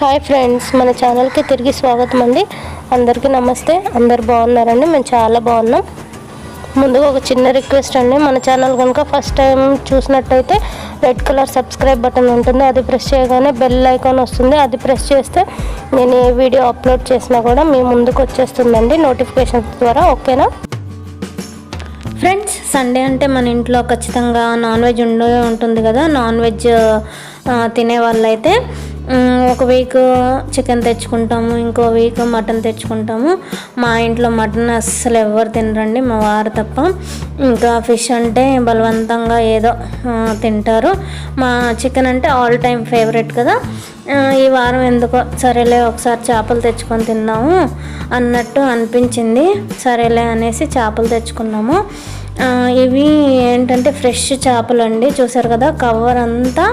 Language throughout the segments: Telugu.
హాయ్ ఫ్రెండ్స్, మన ఛానల్కి తిరిగి స్వాగతం అండి. అందరికీ నమస్తే. అందరు బాగున్నారండి? మేము చాలా బాగున్నాం. ముందుగా ఒక చిన్న రిక్వెస్ట్ అండి, మన ఛానల్ కనుక ఫస్ట్ టైం చూసినట్టయితే రెడ్ కలర్ సబ్స్క్రైబ్ బటన్ ఉంటుంది, అది ప్రెస్ చేయగానే బెల్ ఐకాన్ వస్తుంది. అది ప్రెస్ చేస్తే నేను ఏ వీడియో అప్లోడ్ చేసినా కూడా మీ ముందుకు వచ్చేస్తుందండి నోటిఫికేషన్స్ ద్వారా. ఓకేనా ఫ్రెండ్స్? సండే అంటే మన ఇంట్లో ఖచ్చితంగా నాన్ వెజ్ ఉంటుంది కదా. నాన్ వెజ్ తినే వాళ్ళైతే ఒక వీక్ చికెన్ తెచ్చుకుంటాము, ఇంకో వీక్ మటన్ తెచ్చుకుంటాము. మా ఇంట్లో మటన్ అస్సలు ఎవరు తినరండి, మా వారు తప్ప. ఇంకా ఫిష్ అంటే బలవంతంగా ఏదో తింటారు. మా చికెన్ అంటే ఆల్ టైమ్ ఫేవరెట్ కదా. ఈ వారం ఎందుకో సరేలే ఒకసారి చేపలు తెచ్చుకొని తిందాము అన్నట్టు అనిపించింది. సరేలే అనేసి చేపలు తెచ్చుకున్నాము. ఇవి ఏంటంటే ఫ్రెష్ చేపలు అండి. చూసారు కదా, కవర్ అంతా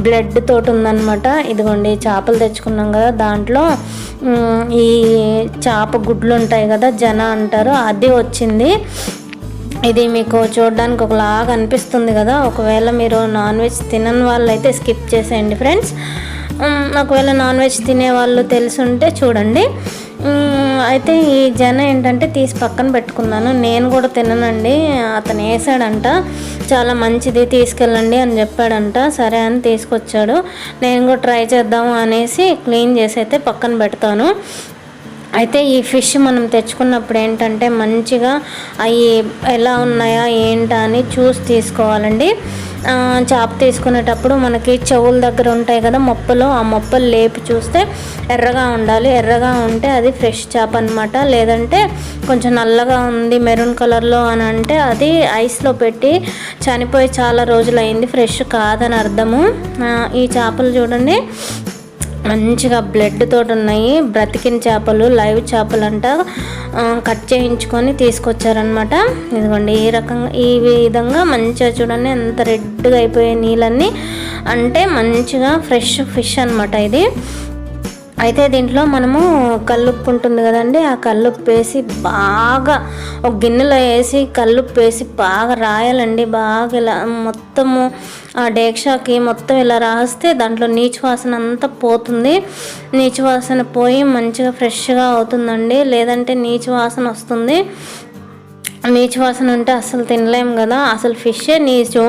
బ్లడ్ తోటి ఉందన్నమాట. ఇదిగోండి చేపలు తెచ్చుకున్నాం కదా, దాంట్లో ఈ చేప గుడ్లు ఉంటాయి కదా, జన అంటారు, అది వచ్చింది. ఇది మీకు చూడడానికి ఒకలాగా అనిపిస్తుంది కదా. ఒకవేళ మీరు నాన్ వెజ్ తినని వాళ్ళు అయితే స్కిప్ చేసేయండి ఫ్రెండ్స్. ఒకవేళ నాన్ వెజ్ తినే వాళ్ళు తెలుసుంటే చూడండి. అయితే ఈ జన ఏంటంటే తీసి పక్కన పెట్టుకున్నాను. నేను కూడా తిననండి, అతను వేసాడంట, చాలా మంచిది తీసుకెళ్ళండి అని చెప్పాడంట. సరే అని తీసుకొచ్చాడు. నేను కూడా ట్రై చేద్దాము అనేసి క్లీన్ చేసి అయితే పక్కన పెడతాను. అయితే ఈ ఫిష్ మనం తెచ్చుకున్నప్పుడు ఏంటంటే మంచిగా అవి ఎలా ఉన్నాయా ఏంటా అని చూసి తీసుకోవాలండి. చేప తీసుకునేటప్పుడు మనకి చెవుల దగ్గర ఉంటాయి కదా మొప్పలు, ఆ మొప్పలు లేపి చూస్తే ఎర్రగా ఉండాలి. ఎర్రగా ఉంటే అది ఫ్రెష్ చేప అనమాట. లేదంటే కొంచెం నల్లగా ఉంది మెరూన్ కలర్లో అని అంటే అది ఐస్లో పెట్టి చనిపోయి చాలా రోజులు అయింది, ఫ్రెష్ కాదని అర్థము. ఈ చేపలు చూడండి మంచిగా బ్లడ్ తోటి ఉన్నాయి, బ్రతికిన చేపలు, లైవ్ చేపలు అంట. కట్ చేయించుకొని తీసుకొచ్చారనమాట. ఇదిగోండి ఈ రకంగా ఈ విధంగా మంచిగా చూడండి ఎంత రెడ్గా అయిపోయాయి నీళ్ళన్నీ. అంటే మంచిగా ఫ్రెష్ ఫిష్ అనమాట ఇది. అయితే దీంట్లో మనము కల్లుప్పు ఉంటుంది కదండి, ఆ కల్లుప్పు వేసి బాగా ఒక గిన్నెలో వేసి కల్లుప్పు వేసి బాగా రాయాలండి. బాగా ఇలా మొత్తము ఆ డేక్షాకి మొత్తం ఇలా రాస్తే దాంట్లో నీచు వాసన అంతా పోతుంది. నీచు వాసన పోయి మంచిగా ఫ్రెష్గా అవుతుందండి. లేదంటే నీచు వాసన వస్తుంది. నీచు వాసన ఉంటే అసలు తినలేము కదా. అసలు ఫిషే నీచు,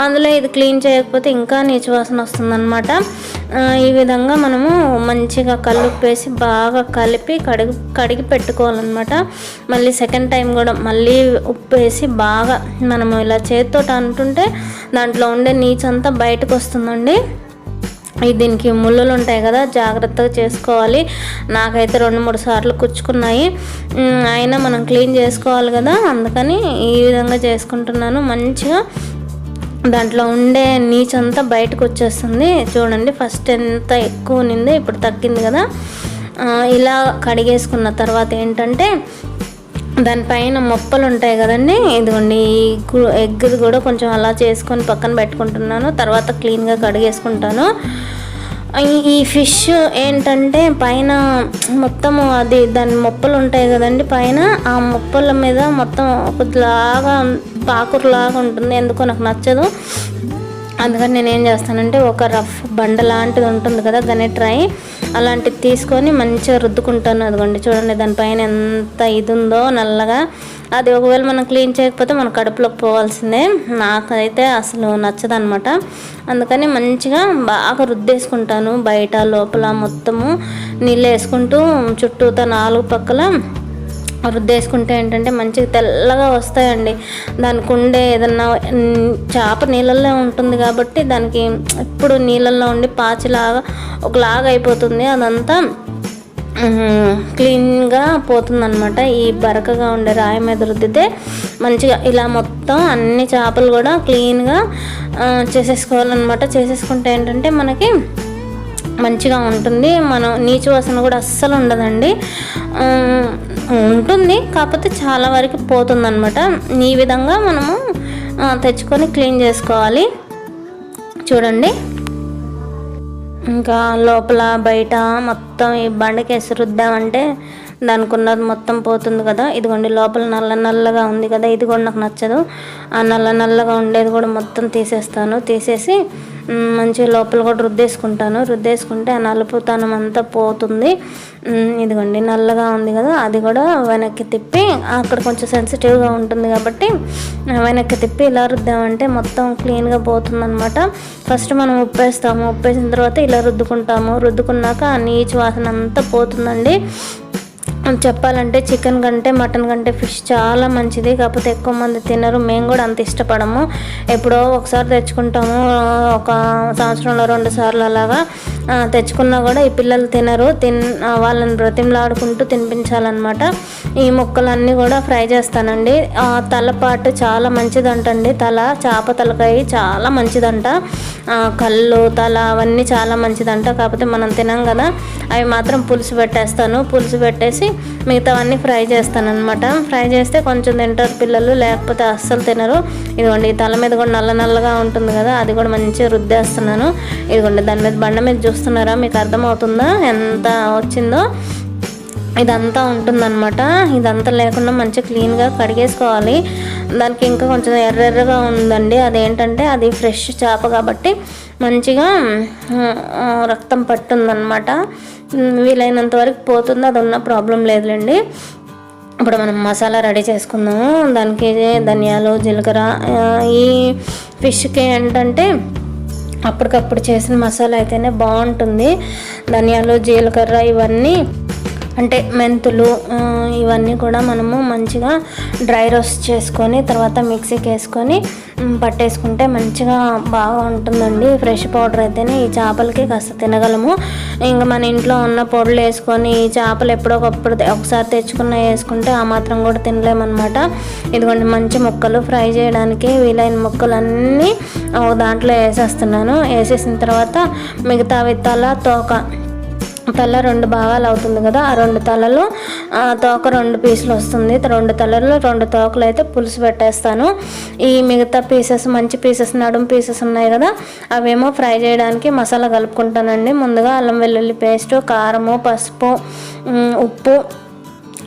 అందులో ఇది క్లీన్ చేయకపోతే ఇంకా నీచు వాసన వస్తుందన్నమాట. ఈ విధంగా మనము మంచిగా కల్లుప్పు వేసి బాగా కలిపి కడిగి పెట్టుకోవాలన్నమాట. మళ్ళీ సెకండ్ టైం కూడా మళ్ళీ ఉప్పు వేసి బాగా మనము ఇలా చేతితో అంటుంటే దాంట్లో ఉండే నీచు అంతా బయటకు వస్తుందండి. దీనికి ముళ్ళులు ఉంటాయి కదా, జాగ్రత్తగా చేసుకోవాలి. నాకైతే 2-3 సార్లు కుచ్చుకున్నాయి. అయినా మనం క్లీన్ చేసుకోవాలి కదా, అందుకని ఈ విధంగా చేసుకుంటున్నాను. మంచిగా దాంట్లో ఉండే నీచంతా బయటకు వచ్చేస్తుంది. చూడండి ఫస్ట్ ఎంత ఎక్కువ ఉన్నింది, ఇప్పుడు తగ్గింది కదా. ఇలా కడిగేసుకున్న తర్వాత ఏంటంటే దానిపైన మొప్పలు ఉంటాయి కదండి, ఇదిగోండి ఎగ్ది కూడా కొంచెం అలా చేసుకొని పక్కన పెట్టుకుంటున్నాను. తర్వాత క్లీన్గా కడిగేసుకుంటాను. ఈ ఫిష్ ఏంటంటే పైన మొత్తము అది దాని మొప్పలు ఉంటాయి కదండి పైన, ఆ మొప్పల మీద మొత్తం ఒకలాగా పాకురులాగా ఉంటుంది. ఎందుకో నాకు నచ్చదు. అందుకని నేను ఏం చేస్తానంటే ఒక రఫ్ బండ లాంటిది ఉంటుంది కదా, గనెట్రాయి అలాంటిది తీసుకొని మంచిగా రుద్దుకుంటాను. అదిగోండి చూడండి దానిపైన ఎంత ఇది ఉందో నల్లగా. అది ఒకవేళ మనం క్లీన్ చేయకపోతే మన కడుపులోకి పోవాల్సిందే. నాకైతే అసలు నచ్చదనమాట. అందుకని మంచిగా బాగా రుద్దేసుకుంటాను, బయట లోపల మొత్తము నీళ్ళు వేసుకుంటూ చుట్టూతా 4 పక్కల రుద్దేసుకుంటే ఏంటంటే మంచిగా తెల్లగా వస్తాయండి. దానికి ఉండే ఏదన్నా చేప నీళ్ళల్లో ఉంటుంది కాబట్టి దానికి ఇప్పుడు నీళ్ళల్లో ఉండి పాచిలాగా ఒకలాగా అయిపోతుంది, అదంతా క్లీన్గా పోతుందన్నమాట. ఈ బరకగా ఉండే రాయి మీద రుద్దితే మంచిగా ఇలా మొత్తం అన్ని చేపలు కూడా క్లీన్గా చేసేసుకోవాలన్నమాట. చేసేసుకుంటే ఏంటంటే మనకి మంచిగా ఉంటుంది. మనం నీచు వాసన కూడా అస్సలు ఉండదండి, ఉంటుంది కాకపోతే చాలా వరకు పోతుందన్నమాట. ఈ విధంగా మనము తెచ్చుకొని క్లీన్ చేసుకోవాలి. చూడండి ఇంకా లోపల బయట మొత్తం ఈ బండకేసి రుద్దామంటే దానికి ఉన్నది మొత్తం పోతుంది కదా. ఇదిగోండి లోపల నల్ల నల్లగా ఉంది కదా, ఇది కూడా నాకు నచ్చదు. ఆ నల్ల నల్లగా ఉండేది కూడా మొత్తం తీసేస్తాను. తీసేసి మంచిగా లోపల కూడా రుద్దేసుకుంటే ఆ నలుపుతనం అంతా పోతుంది. ఇదిగోండి నల్లగా ఉంది కదా, అది కూడా వెనక్కి తిప్పి, అక్కడ కొంచెం సెన్సిటివ్గా ఉంటుంది కాబట్టి వెనక్కి తిప్పి ఇలా రుద్దామంటే మొత్తం క్లీన్గా పోతుందన్నమాట. ఫస్ట్ మనం ఉప్పేసిన తర్వాత ఇలా రుద్దుకున్నాక ఆ నీచు వాసన అంతా పోతుందండి. చెప్పాలంటే చికెన్ కంటే మటన్ కంటే ఫిష్ చాలా మంచిది, కాకపోతే ఎక్కువ మంది తినరు. మేము కూడా అంత ఇష్టపడము. ఎప్పుడో ఒకసారి తెచ్చుకుంటాము, ఒక సంవత్సరంలో 2 సార్లు అలాగా తెచ్చుకున్నా కూడా ఈ పిల్లలు తినరు. వాళ్ళని బ్రతిమలాడుకుంటూ తినిపించాలన్నమాట. ఈ ముక్కలన్నీ కూడా ఫ్రై చేస్తానండి. తలపాటు చాలా మంచిదంటండి, చేప తలకాయ చాలా మంచిదంట. కళ్ళు తల అవన్నీ చాలా మంచిదంట, కాకపోతే మనం తినం కదా. అవి మాత్రం పులుసు పెట్టేసి మిగతావన్నీ ఫ్రై చేస్తాను అనమాట. ఫ్రై చేస్తే కొంచెం తింటారు పిల్లలు, లేకపోతే అస్సలు తినరు. ఇదిగోండి తల మీద కూడా నల్ల నల్లగా ఉంటుంది కదా, అది కూడా మంచిగా రుద్దేస్తున్నాను. ఇదిగోండి దాని మీద బండ మీద చూస్తున్నారా, మీకు అర్థమవుతుందా ఎంత వచ్చిందో. ఇదంతా ఉంటుందన్నమాట. ఇదంతా లేకుండా మంచిగా క్లీన్గా కడిగేసుకోవాలి. దానికి ఇంకా కొంచెం ఎర్రగా ఉందండి, అదేంటంటే అది ఫ్రెష్ చేప కాబట్టి మంచిగా రక్తం పట్టుందన్నమాట. వీలైనంత వరకు పోతుంది, అది ఉన్న ప్రాబ్లం లేదులేండి. ఇప్పుడు మనం మసాలా రెడీ చేసుకుందాము. దానికి ధనియాలు, జీలకర్ర, ఈ ఫిష్కి ఏంటంటే అప్పటికప్పుడు చేసిన మసాలా అయితేనే బాగుంటుంది. ధనియాలు, జీలకర్ర ఇవన్నీ అంటే మెంతులు ఇవన్నీ కూడా మనము మంచిగా డ్రై రోస్ట్ చేసుకొని తర్వాత మిక్సీకి వేసుకొని పట్టేసుకుంటే మంచిగా బాగా ఉంటుందండి. ఫ్రెష్ పౌడర్ అయితేనే ఈ చేపలకి కాస్త తినగలము. ఇంకా మన ఇంట్లో ఉన్న పొడులు వేసుకొని ఈ చేపలు ఎప్పుడొకప్పుడు ఒకసారి తెచ్చుకున్న వేసుకుంటే ఆ మాత్రం కూడా తినలేమన్నమాట. ఇదిగోండి మంచి ముక్కలు ఫ్రై చేయడానికి వీలైన ముక్కలన్నీ దాంట్లో వేసేస్తున్నాను. వేసేసిన తర్వాత మిగతావి తల 2 భాగాలు అవుతుంది కదా, ఆ 2 తలలు తోక 2 పీసులు వస్తుంది. 2 తలలు 2 తోకలు అయితే పులుసు పెట్టేస్తాను. ఈ మిగతా పీసెస్ మంచి పీసెస్ నడుము పీసెస్ ఉన్నాయి కదా, అవేమో ఫ్రై చేయడానికి మసాలా కలుపుకుంటానండి. ముందుగా అల్లం వెల్లుల్లి పేస్ట్, కారము, పసుపు, ఉప్పు,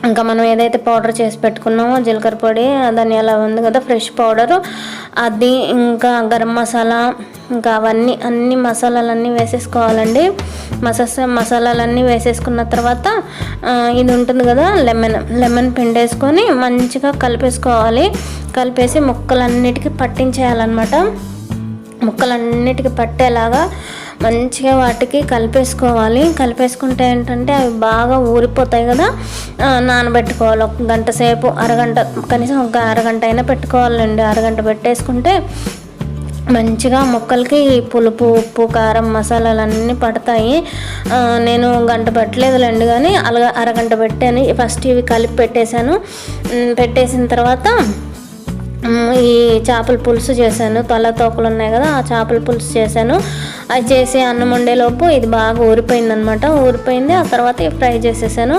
ఇంకా మనం ఏదైతే పౌడర్ చేసి పెట్టుకున్నామో జీలకర్ర పొడి, ధనియాలు ఉంది కదా ఫ్రెష్ పౌడరు, అది ఇంకా గరం మసాలా, ఇంకా అన్ని మసాలాలన్నీ వేసేసుకోవాలండి. మసాలాలన్నీ వేసేసుకున్న తర్వాత ఇది ఉంటుంది కదా లెమన్ పిండేసుకొని మంచిగా కలిపేసుకోవాలి. కలిపేసి ముక్కలన్నిటికీ పట్టించేయాలన్నమాట. ముక్కలన్నిటికీ పట్టేలాగా మంచిగా వాటికి కలిపేసుకోవాలి. కలిపేసుకుంటే ఏంటంటే అవి బాగా ఊరిపోతాయి కదా. నానబెట్టుకోవాలి 1 గంట సేపు, అరగంట, కనీసం 1 అరగంట అయినా పెట్టుకోవాలండి. అరగంట పెట్టేసుకుంటే మంచిగా ముక్కలకి పులుపు, ఉప్పు, కారం, మసాలాలన్నీ పడతాయి. నేను 1 గంట పెట్టలేదులేండి, కానీ అలాగా అరగంట పెట్టాను. ఫస్ట్ ఇవి కలిపి పెట్టేసిన తర్వాత ఈ చేపల పులుసు చేశాను. తోకలు ఉన్నాయి కదా, ఆ చేపల పులుసు చేశాను. అది చేసి అన్నం వండేలోపు ఇది బాగా ఊరిపోయిందనమాట. ఊరిపోయింది. ఆ తర్వాత ఫ్రై చేసేసాను.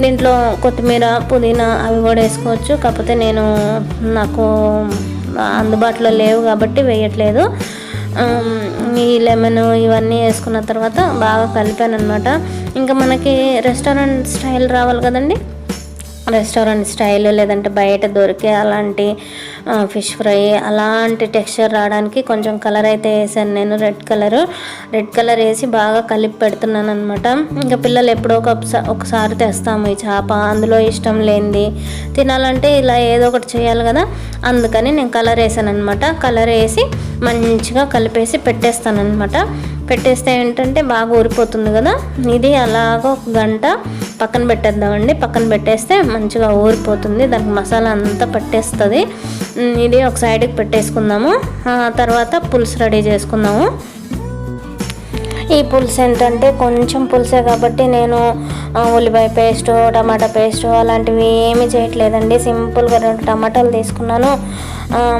దీంట్లో కొత్తిమీర, పుదీనా అవి కూడా వేసుకోవచ్చు, కాకపోతే నాకు అందుబాటులో లేవు కాబట్టి వేయట్లేదు. ఈ లెమన్ ఇవన్నీ వేసుకున్న తర్వాత బాగా కలిపాను అనమాట. ఇంకా మనకి రెస్టారెంట్ స్టైల్ రావాలి కదండి, రెస్టారెంట్ స్టైల్ లేదంటే బయట దొరికే అలాంటి ఫిష్ ఫ్రై అలాంటి టెక్స్చర్ రావడానికి కొంచెం కలర్ అయితే వేసాను నేను, రెడ్ కలర్ వేసి బాగా కలిపి పెడుతున్నాను అనమాట. ఇంకా పిల్లలు ఎప్పుడో ఒకసారి తెస్తాము ఈ చేప, అందులో ఇష్టం లేనిది తినాలంటే ఇలా ఏదో ఒకటి చేయాలి కదా, అందుకని నేను కలర్ వేసాను అనమాట. కలర్ వేసి మంచిగా కలిపేసి పెట్టేస్తాను అనమాట. పెట్టేస్తే ఏంటంటే బాగా ఊరిపోతుంది కదా. ఇది అలాగ 1 గంట పక్కన పెట్టేద్దామండి. పక్కన పెట్టేస్తే మంచిగా ఊరిపోతుంది, దానికి మసాలా అంతా పట్టేస్తుంది. ఇది ఒక సైడ్కి పెట్టేసుకుందాము. తర్వాత పులుసు రెడీ చేసుకుందాము. ఈ పులుసు ఏంటంటే కొంచెం పులుసే కాబట్టి నేను ఉల్లిపాయ పేస్టు, టమాటా పేస్టు అలాంటివి ఏమీ చేయట్లేదండి. సింపుల్గా 2 టమాటాలు తీసుకున్నాను.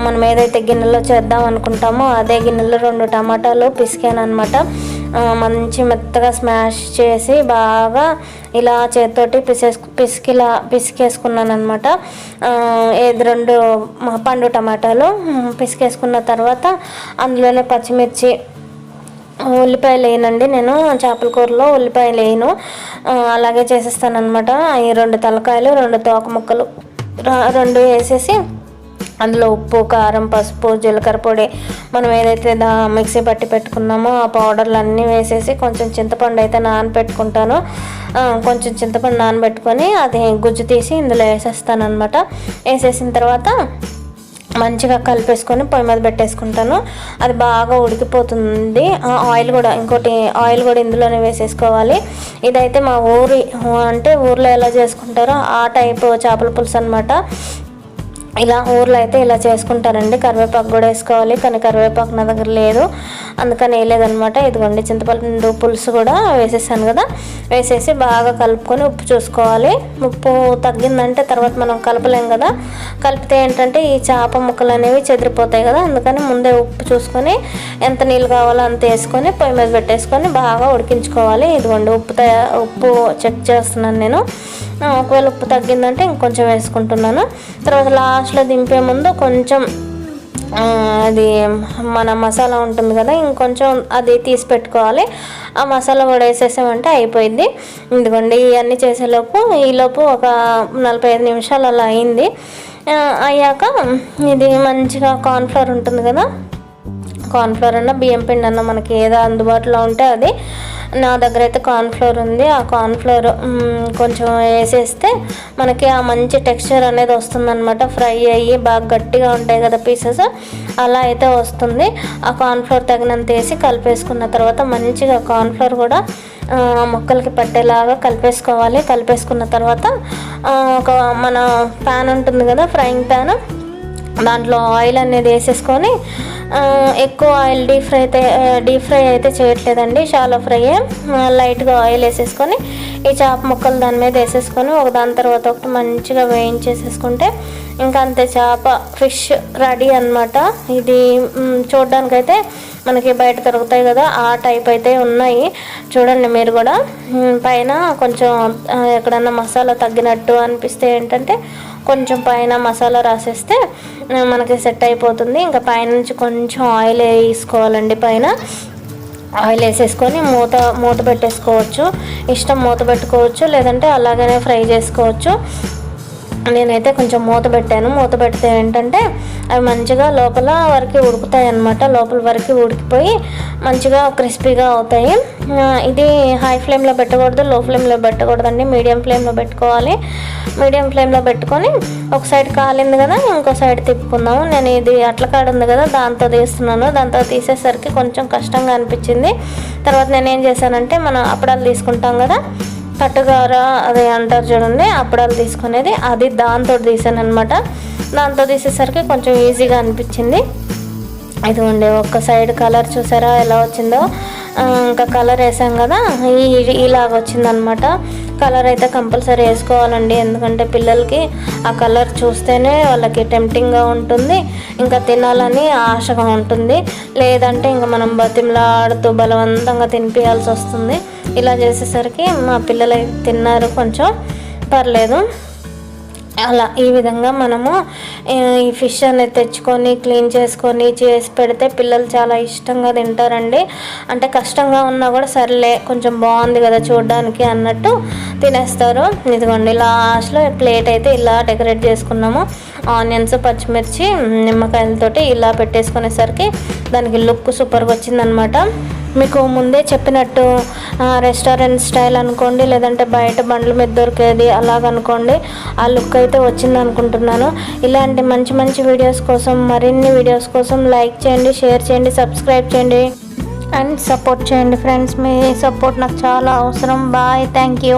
మనం ఏదైతే గిన్నెలో చేద్దాం అనుకుంటామో అదే గిన్నెలో 2 టమాటాలు పిసికాను అనమాట. మంచి మెత్తగా స్మాష్ చేసి బాగా ఇలా చేతితోటి పిసికేసుకున్నాను అనమాట. 2 పండు టమాటాలు పిసికేసుకున్న తర్వాత అందులోనే పచ్చిమిర్చి ఉల్లిపాయలు వేయనండి నేను చేపల కూరలో ఉల్లిపాయలు వేయను, అలాగే చేసేస్తాను అనమాట. ఈ 2 తలకాయలు 2 తోక ముక్కలు 2 వేసేసి అందులో ఉప్పు, కారం, పసుపు, జీలకర్ర పొడి, మనం ఏదైతే మిక్సీ పట్టి పెట్టుకున్నామో ఆ పౌడర్లు అన్నీ వేసేసి కొంచెం చింతపండు అయితే నానబెట్టుకుంటాను. కొంచెం చింతపండు నానబెట్టుకొని అది గుజ్జు తీసి ఇందులో వేసేస్తాను అనమాట. వేసేసిన తర్వాత మంచిగా కలిపేసుకొని పొయ్యి మీద పెట్టేసుకుంటాను. అది బాగా ఉడికిపోతుంది. ఆయిల్ కూడా ఇందులోనే వేసేసుకోవాలి. ఇదైతే మా ఊర్లో ఎలా చేసుకుంటారో ఆ టైపు చేపల పులుసు అనమాట. ఇలా ఊర్లో అయితే ఇలా చేసుకుంటారండి. కరివేపాకు కూడా వేసుకోవాలి, కానీ కరివేపాకు నా దగ్గర లేదు, అందుకని వేయలేదనమాట. ఇదిగోండి చింతపండు పులుసు కూడా వేసేసాను కదా, వేసేసి బాగా కలుపుకొని ఉప్పు చూసుకోవాలి. ఉప్పు తగ్గిందంటే తర్వాత మనం కలపలేం కదా, కలిపితే ఏంటంటే ఈ చేప ముక్కలు అనేవి చెదిరిపోతాయి కదా, అందుకని ముందే ఉప్పు చూసుకొని ఎంత నీళ్ళు కావాలో అంత వేసుకొని పొయ్యి మీద పెట్టేసుకొని బాగా ఉడికించుకోవాలి. ఇదిగోండి ఉప్పు చెక్ చేస్తున్నాను నేను. ఒకవేళ ఉప్పు తగ్గిందంటే ఇంకొంచెం వేసుకుంటున్నాను. తర్వాత లాస్ట్లో దింపే ముందు కొంచెం అది మన మసాలా ఉంటుంది కదా, ఇంకొంచెం అది తీసి పెట్టుకోవాలి. ఆ మసాలా కూడా వేసేసామంటే అయిపోయింది. ఇదిగోండి ఇవన్నీ ఈలోపు ఒక 45 నిమిషాలు అలా అయింది. అయ్యాక ఇది మంచిగా కార్న్ఫ్లవర్ ఉంటుంది కదా, కార్న్ఫ్లవర్ అన్న బియ్యం పిండి అన్న మనకి ఏదో అందుబాటులో ఉంటే అది, నా దగ్గర అయితే కార్న్ఫ్లవర్ ఉంది. ఆ కార్న్ఫ్లవర్ కొంచెం వేసేస్తే మనకి ఆ మంచి టెక్స్చర్ అనేది వస్తుందన్నమాట. ఫ్రై అయ్యి బాగా గట్టిగా ఉంటాయి కదా పీసెస్, అలా అయితే వస్తుంది. ఆ కార్న్ఫ్లవర్ తగినంత వేసి కలిపేసుకున్న తర్వాత మంచిగా కార్న్ఫ్లవర్ కూడా ముక్కలకి పట్టేలాగా కలిపేసుకోవాలి. కలిపేసుకున్న తర్వాత మన ప్యాన్ ఉంటుంది కదా, ఫ్రైయింగ్ ప్యాన్, దాంట్లో ఆయిల్ అనేది వేసేసుకొని ఎక్కువ ఆయిల్ డీప్ ఫ్రై అయితే చేయట్లేదండి, షాలో ఫ్రైయే. లైట్గా ఆయిల్ వేసేసుకొని ఈ చేప ముక్కలు దాని మీద వేసేసుకొని దాని తర్వాత ఒకటి మంచిగా వేయించేసేసుకుంటే ఇంకా అంతే, ఫిష్ రెడీ అనమాట. ఇది చూడడానికైతే మనకి బయట దొరుకుతాయి కదా ఆ టైప్ అయితే ఉన్నాయి, చూడండి మీరు కూడా. పైన కొంచెం ఎక్కడన్నా మసాలా తగ్గినట్టు అనిపిస్తే ఏంటంటే కొంచెం పైన మసాలా రాసేస్తే మనకి సెట్ అయిపోతుంది. ఇంకా పైనుంచి కొంచెం ఆయిల్ వేసుకోవాలండి. పైన ఆయిల్ వేసేసుకొని మూత పెట్టేసుకోవచ్చు. ఇష్టం మూత పెట్టుకోవచ్చు, లేదంటే అలాగనే ఫ్రై చేసుకోవచ్చు. నేనైతే కొంచెం మూత పెట్టాను. మూత పెడితే ఏంటంటే అవి మంచిగా లోపల వరకు ఉడుకుతాయి అన్నమాట. లోపల వరకు ఉడికిపోయి మంచిగా క్రిస్పీగా అవుతాయి. ఇది హై ఫ్లేమ్లో పెట్టకూడదు, లో ఫ్లేమ్లో పెట్టకూడదండి, మీడియం ఫ్లేమ్లో పెట్టుకోవాలి. మీడియం ఫ్లేమ్లో పెట్టుకొని ఒక సైడ్ కాలింది కదా, ఇంకో సైడ్ తిప్పుకుందాము. నేను ఇది అట్లకాడ ఉంది కదా దాంతో తీస్తున్నాను. దాంతో తీసేసరికి కొంచెం కష్టంగా అనిపించింది. తర్వాత నేనేం చేశానంటే మనం అప్పడాలు తీసుకుంటాం కదా, తట్టుగార అది అంటారు చూడండి, అప్పడాలు తీసుకునేది, అది దాంతో తీసాను అనమాట. దాంతో తీసేసరికి కొంచెం ఈజీగా అనిపించింది. ఇదిగోండి ఒక్క సైడ్ కలర్ చూసారా ఎలా వచ్చిందో, ఇంకా కలర్ వేసాం కదా ఇలాగ వచ్చిందనమాట. కలర్ అయితే కంపల్సరీ వేసుకోవాలండి, ఎందుకంటే పిల్లలకి ఆ కలర్ చూస్తేనే వాళ్ళకి టెంప్టింగ్గా ఉంటుంది, ఇంకా తినాలని ఆశగా ఉంటుంది. లేదంటే ఇంకా మనం బతిమలాడుతూ బలవంతంగా తినిపించాల్సి వస్తుంది. ఇలా చేసేసరికి మా పిల్లలు తిన్నారు, కొంచెం పర్లేదు. అలా ఈ విధంగా మనము ఈ ఫిష్ అనేది తెచ్చుకొని క్లీన్ చేసుకొని చేసి పెడితే పిల్లలు చాలా ఇష్టంగా తింటారండి. అంటే కష్టంగా ఉన్నా కూడా సర్లే కొంచెం బాగుంది కదా చూడడానికి అన్నట్టు తినేస్తారు. ఇదిగోండి లాస్ట్లో ప్లేట్ అయితే ఇలా డెకరేట్ చేసుకున్నాము. ఆనియన్స్, పచ్చిమిర్చి, నిమ్మకాయలతోటి ఇలా పెట్టేసుకునేసరికి దానికి లుక్ సూపర్గా వచ్చిందనమాట. మీకు ముందే చెప్పినట్టు రెస్టారెంట్ స్టైల్ అనుకోండి, లేదంటే బయట బండ్ల మీద దొరికేది అలాగనుకోండి, ఆ లుక్ అయితే వచ్చింది అనుకుంటున్నాను. ఇలాంటి మంచి మంచి వీడియోస్ కోసం, మరిన్ని వీడియోస్ కోసం లైక్ చేయండి, షేర్ చేయండి, సబ్స్క్రైబ్ చేయండి అండ్ సపోర్ట్ చేయండి ఫ్రెండ్స్. మీ సపోర్ట్ నాకు చాలా అవసరం. Bye, thank you.